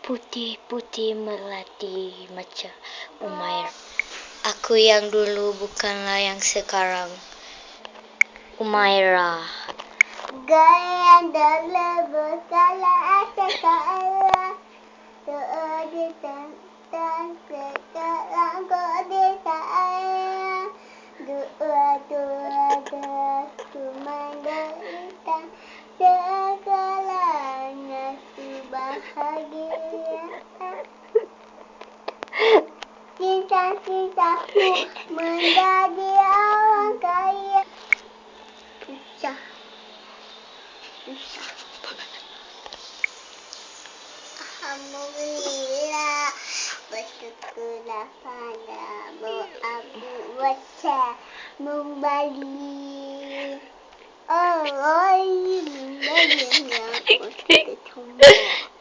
Putih-putih melati macam Umairah. Aku yang dulu bukanlah yang sekarang. Umairah. Gaya dalam berkala sekarang, seorang tentang sekarang kau disayang. Dua cuma derita, segalanya bahagia. Cinta-cintaku menjadi orang kaya. Susah. Alhamdulillah, bersyukurlah padamu Abu Bakar membagi. Oh, membagi yang aku ketemu.